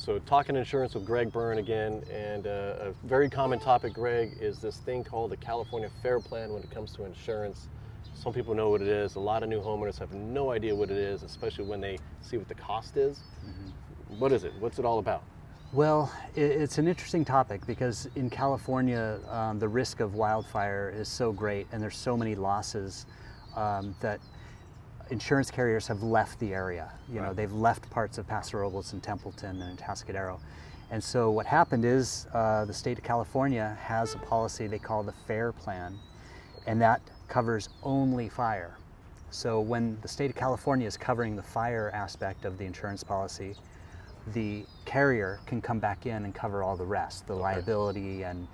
So talking insurance with Greg Byrne again, and a very common topic, Greg, is this thing called the California Fair Plan when it comes to insurance. Some people know what it is. A lot of new homeowners have no idea what it is, especially when they see what the cost is. Mm-hmm. What is it? What's it all about? Well, it's an interesting topic because in California, the risk of wildfire is so great and there's so many losses that insurance carriers have left the area. You know, they've left parts of Paso Robles and Templeton and Atascadero. And so what happened is the state of California has a policy they call the Fair Plan, and that covers only fire. So when the state of California is covering the fire aspect of the insurance policy, the carrier can come back in and cover all the rest, the liability and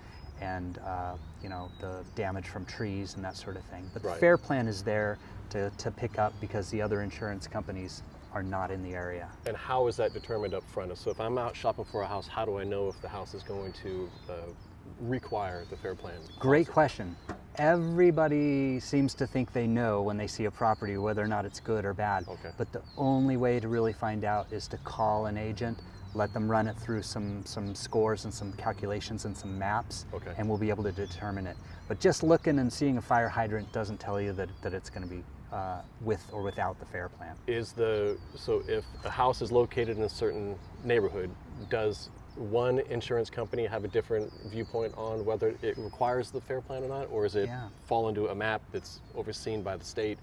you know, the damage from trees and that sort of thing. But the Fair Plan is there to pick up because the other insurance companies are not in the area. And how is that determined up front? So if I'm out shopping for a house, how do I know if the house is going to require the Fair Plan? Great question. Everybody seems to think they know when they see a property whether or not it's good or bad. But the only way to really find out is to call an agent, let them run it through some scores and some calculations and some maps, and we'll be able to determine it. But just looking and seeing a fire hydrant doesn't tell you that it's going to be with or without the Fair Plan. So if a house is located in a certain neighborhood, does one insurance company have a different viewpoint on whether it requires the Fair Plan or not, or is it fall into a map that's overseen by the state,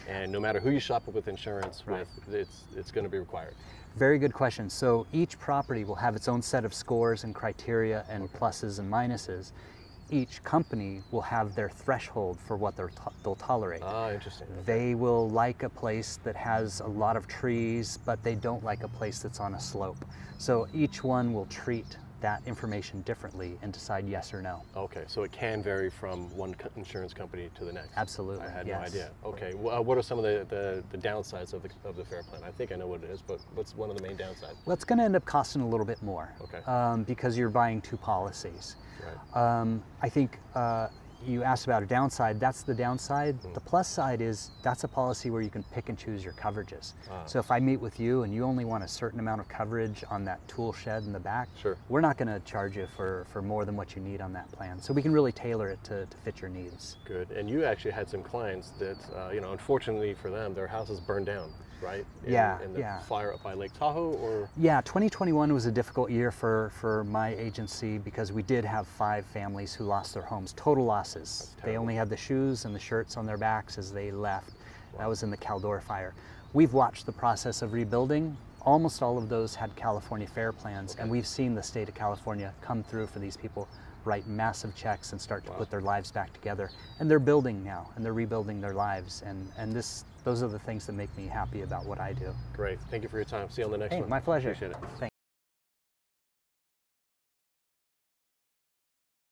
and no matter who you shop with insurance with, it's going to be required? Very good question. So each property will have its own set of scores and criteria and pluses and minuses. Each company will have their threshold for what they'll tolerate. Ah, interesting. They will like a place that has a lot of trees, but they don't like a place that's on a slope. So each one will treat that information differently and decide yes or no. Okay, so it can vary from one insurance company to the next. Absolutely. I had no idea. Okay, what are some of the downsides of the Fair Plan? I think I know what it is, but what's one of the main downsides? Well, it's going to end up costing a little bit more because you're buying two policies. I think you asked about a downside. That's the downside. The plus side is that's a policy where you can pick and choose your coverages. So if I meet with you and you only want a certain amount of coverage on that tool shed in the back, we're not going to charge you for more than what you need on that plan. So we can really tailor it to fit your needs. Good. And you actually had some clients that, you know, unfortunately for them, their houses burned down, right? In the fire up by Lake Tahoe, or? Yeah, 2021 was a difficult year for my agency because we did have 5 families who lost their homes, total losses. They only had the shoes and the shirts on their backs as they left. That was in the Caldor fire. We've watched the process of rebuilding. Almost all of those had California Fair Plans, and we've seen the state of California come through for these people, write massive checks and start to put their lives back together. And they're building now, and they're rebuilding their lives. And those are the things that make me happy about what I do. Great. Thank you for your time. See you on the next one. My pleasure. Appreciate it. Thanks.